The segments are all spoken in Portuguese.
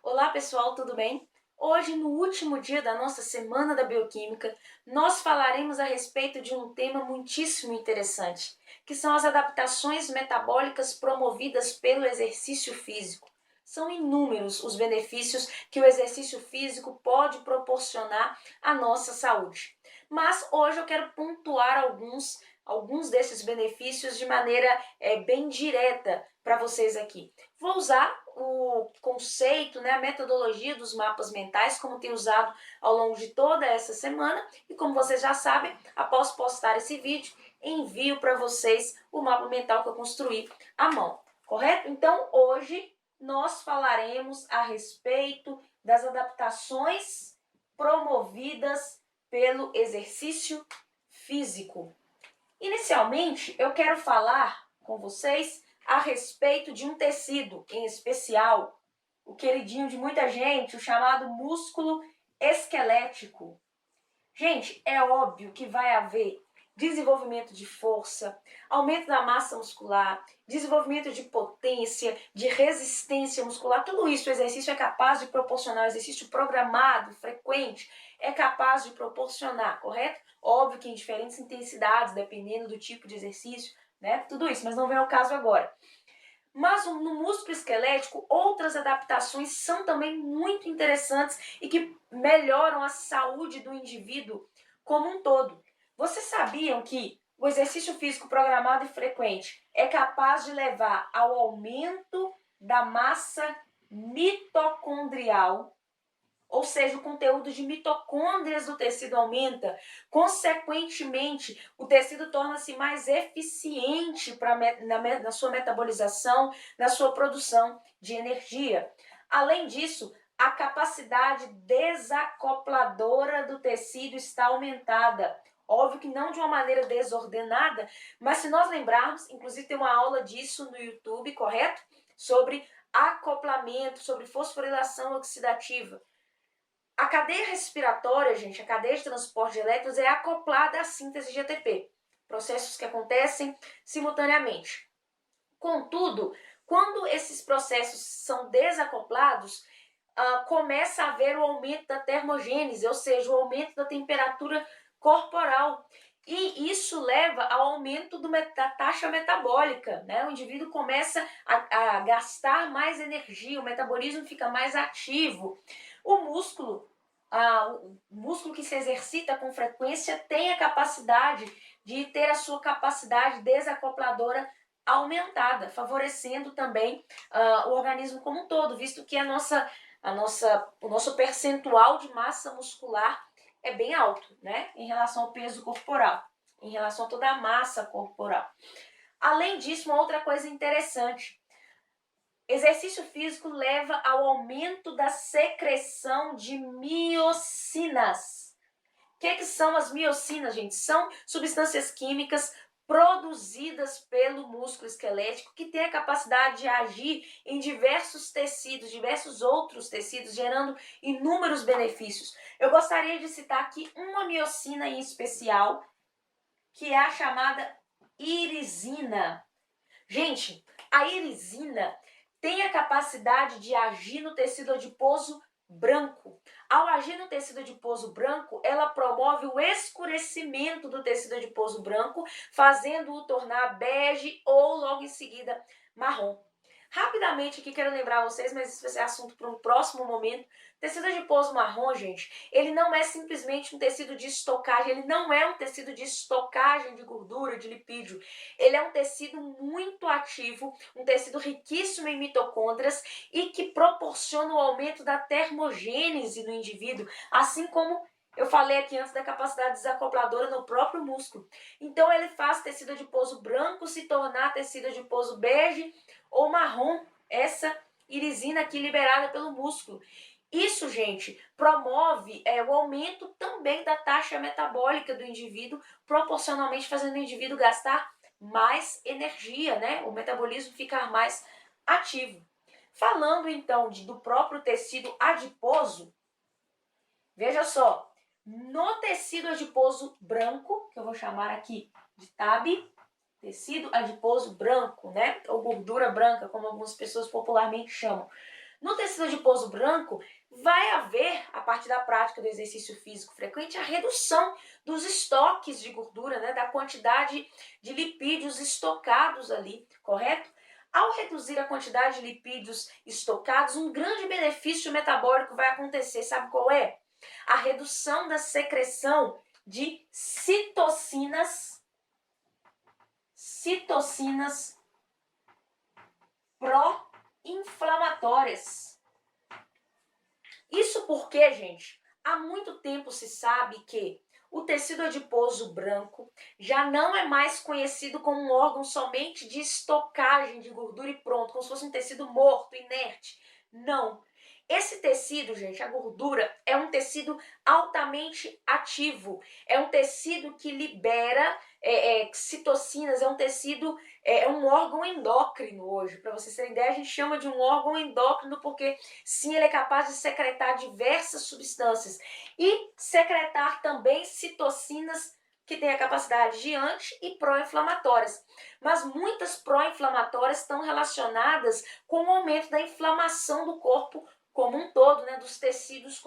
Olá pessoal, tudo bem? Hoje, no último dia da nossa Semana da Bioquímica, nós falaremos a respeito de um tema muitíssimo interessante, que são as adaptações metabólicas promovidas pelo exercício físico. São inúmeros os benefícios que o exercício físico pode proporcionar à nossa saúde. Mas hoje eu quero pontuar alguns desses benefícios de maneira bem direta para vocês aqui. Vou usar o conceito, a metodologia dos mapas mentais, como tenho usado ao longo de toda essa semana. E como vocês já sabem, após postar esse vídeo, envio para vocês o mapa mental que eu construí à mão, correto? Então, hoje nós falaremos a respeito das adaptações promovidas pelo exercício físico. Inicialmente, eu quero falar com vocês a respeito de um tecido em especial, o queridinho de muita gente, o chamado músculo esquelético. Gente, é óbvio que vai haver desenvolvimento de força, aumento da massa muscular, desenvolvimento de potência, de resistência muscular, tudo isso o exercício é capaz de proporcionar, o exercício programado, frequente, é capaz de proporcionar, correto? Óbvio que em diferentes intensidades, dependendo do tipo de exercício, tudo isso, mas não vem ao caso agora. Mas no músculo esquelético, outras adaptações são também muito interessantes e que melhoram a saúde do indivíduo como um todo. Vocês sabiam que o exercício físico programado e frequente é capaz de levar ao aumento da massa mitocondrial, ou seja, o conteúdo de mitocôndrias do tecido aumenta, consequentemente, o tecido torna-se mais eficiente na sua metabolização, na sua produção de energia. Além disso, a capacidade desacopladora do tecido está aumentada. Óbvio que não de uma maneira desordenada, mas se nós lembrarmos, inclusive tem uma aula disso no YouTube, correto? Sobre acoplamento, sobre fosforilação oxidativa. A cadeia respiratória, gente, a cadeia de transporte de elétrons é acoplada à síntese de ATP, processos que acontecem simultaneamente. Contudo, quando esses processos são desacoplados, começa a haver o aumento da termogênese, ou seja, o aumento da temperatura corporal. E isso leva ao aumento da taxa metabólica, O indivíduo começa a gastar mais energia, o metabolismo fica mais ativo. O músculo que se exercita com frequência tem a capacidade de ter a sua capacidade desacopladora aumentada, favorecendo também o organismo como um todo, visto que o nosso percentual de massa muscular é bem alto, em relação ao peso corporal, em relação a toda a massa corporal. Além disso, uma outra coisa interessante, exercício físico leva ao aumento da secreção de miocinas. O que são as miocinas, gente? São substâncias químicas produzidas pelo músculo esquelético que tem a capacidade de agir em diversos tecidos, diversos outros tecidos, gerando inúmeros benefícios. Eu gostaria de citar aqui uma miocina em especial, que é a chamada irisina. Gente, a irisina tem a capacidade de agir no tecido adiposo branco. Ao agir no tecido adiposo branco, ela promove o escurecimento do tecido adiposo branco, fazendo-o tornar bege ou, logo em seguida, marrom. Rapidamente aqui quero lembrar vocês, mas isso vai ser assunto para um próximo momento. Tecido adiposo marrom, gente, ele não é simplesmente um tecido de estocagem, ele não é um tecido de estocagem de gordura, de lipídio. Ele é um tecido muito ativo, um tecido riquíssimo em mitocôndrias e que proporciona o aumento da termogênese no indivíduo, assim como eu falei aqui antes da capacidade desacopladora no próprio músculo. Então ele faz tecido adiposo branco se tornar tecido adiposo bege ou marrom, essa irisina aqui liberada pelo músculo. Isso, gente, promove o aumento também da taxa metabólica do indivíduo, proporcionalmente fazendo o indivíduo gastar mais energia, O metabolismo ficar mais ativo. Falando então do próprio tecido adiposo, veja só, no tecido adiposo branco, que eu vou chamar aqui de TAB, tecido adiposo branco, ou gordura branca, como algumas pessoas popularmente chamam. No tecido adiposo branco, vai haver, a partir da prática do exercício físico frequente, a redução dos estoques de gordura, né, da quantidade de lipídios estocados ali, correto? Ao reduzir a quantidade de lipídios estocados, um grande benefício metabólico vai acontecer. Sabe qual é? A redução da secreção de citocinas pró-inflamatórias. Isso porque, gente, há muito tempo se sabe que o tecido adiposo branco já não é mais conhecido como um órgão somente de estocagem de gordura e pronto, como se fosse um tecido morto, inerte. Não. Esse tecido, gente, a gordura, é um tecido altamente ativo. É um tecido que libera citocinas, é um tecido, é um órgão endócrino hoje. Para vocês terem ideia, a gente chama de um órgão endócrino porque, sim, ele é capaz de secretar diversas substâncias e secretar também citocinas que têm a capacidade de anti e pró-inflamatórias. Mas muitas pró-inflamatórias estão relacionadas com o aumento da inflamação do corpo como um todo, né, dos tecidos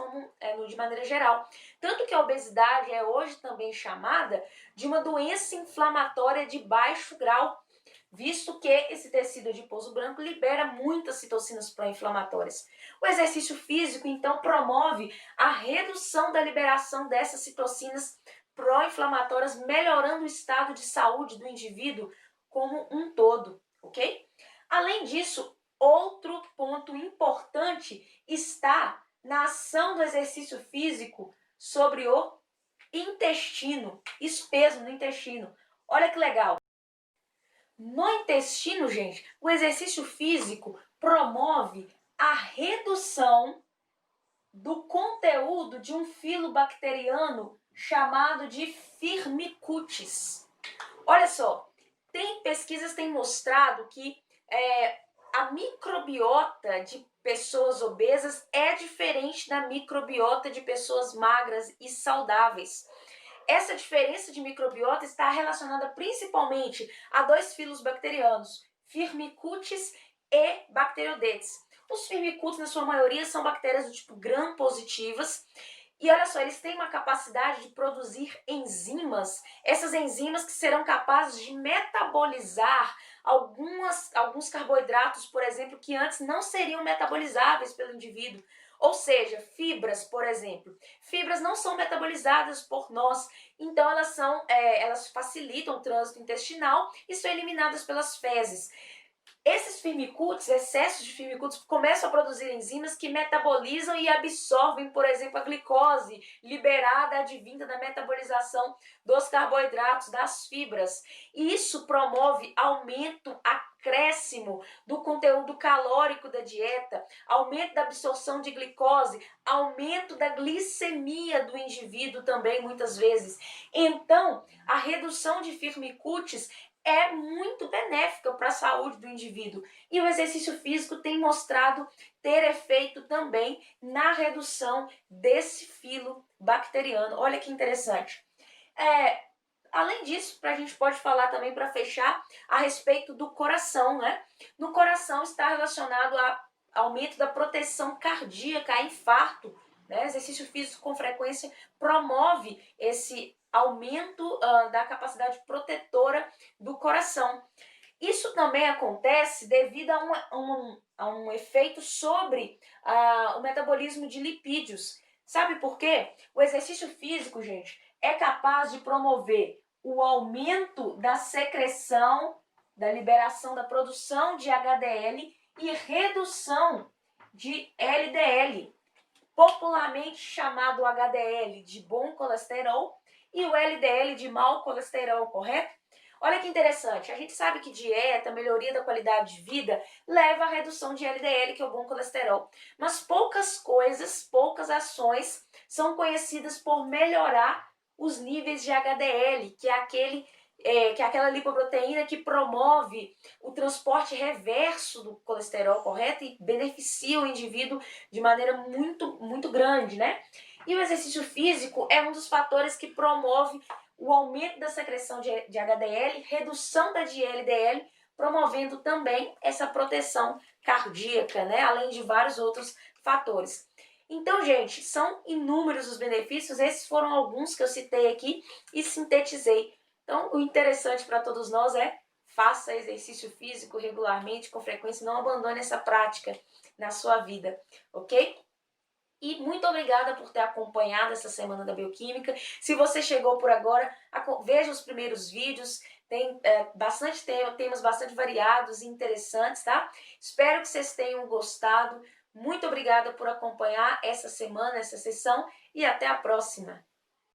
de maneira geral. Tanto que a obesidade é hoje também chamada de uma doença inflamatória de baixo grau, visto que esse tecido adiposo branco libera muitas citocinas pró-inflamatórias. O exercício físico, então, promove a redução da liberação dessas citocinas pró-inflamatórias, melhorando o estado de saúde do indivíduo como um todo, ok? Além disso, outro ponto importante está na ação do exercício físico sobre o intestino, espeso no intestino. Olha que legal. No intestino, gente, o exercício físico promove a redução do conteúdo de um filo bacteriano chamado de Firmicutes. Olha só, pesquisas têm mostrado que a microbiota de pessoas obesas é diferente da microbiota de pessoas magras e saudáveis. Essa diferença de microbiota está relacionada principalmente a dois filos bacterianos, Firmicutes e Bacteroidetes. Os Firmicutes, na sua maioria, são bactérias do tipo gram-positivas. E olha só, eles têm uma capacidade de produzir enzimas, essas enzimas que serão capazes de metabolizar alguns carboidratos, por exemplo, que antes não seriam metabolizáveis pelo indivíduo. Ou seja, fibras, por exemplo. Fibras não são metabolizadas por nós, então elas facilitam o trânsito intestinal e são eliminadas pelas fezes. Esses firmicutes, excessos de firmicutes, começam a produzir enzimas que metabolizam e absorvem, por exemplo, a glicose liberada advinda da metabolização dos carboidratos, das fibras. E isso promove aumento, acréscimo do conteúdo calórico da dieta, aumento da absorção de glicose, aumento da glicemia do indivíduo também, muitas vezes. Então, a redução de firmicutes é muito benéfica para a saúde do indivíduo. E o exercício físico tem mostrado ter efeito também na redução desse filo bacteriano. Olha que interessante. Além disso, a gente pode falar também, para fechar, a respeito do coração, né? No coração está relacionado a aumento da proteção cardíaca, a infarto, né? Exercício físico com frequência promove esse aumento da capacidade protetora do coração. Isso também acontece devido a um efeito sobre o metabolismo de lipídios. Sabe por quê? O exercício físico, gente, é capaz de promover o aumento da secreção, da liberação, da produção de HDL e redução de LDL, popularmente chamado HDL de bom colesterol e o LDL de mau colesterol, correto? Olha que interessante, a gente sabe que dieta, melhoria da qualidade de vida leva à redução de LDL, que é o bom colesterol. Mas poucas coisas, poucas ações são conhecidas por melhorar os níveis de HDL, que é aquela lipoproteína que promove o transporte reverso do colesterol, correto? E beneficia o indivíduo de maneira muito, muito grande, né? E o exercício físico é um dos fatores que promove o aumento da secreção de HDL, redução da de LDL, promovendo também essa proteção cardíaca, né? Além de vários outros fatores. Então, gente, são inúmeros os benefícios, esses foram alguns que eu citei aqui e sintetizei. Então, o interessante para todos nós é faça exercício físico regularmente, com frequência, não abandone essa prática na sua vida, ok? E muito obrigada por ter acompanhado essa semana da Bioquímica. Se você chegou por agora, veja os primeiros vídeos, tem bastante temas bastante variados e interessantes, tá? Espero que vocês tenham gostado. Muito obrigada por acompanhar essa semana, essa sessão, e até a próxima!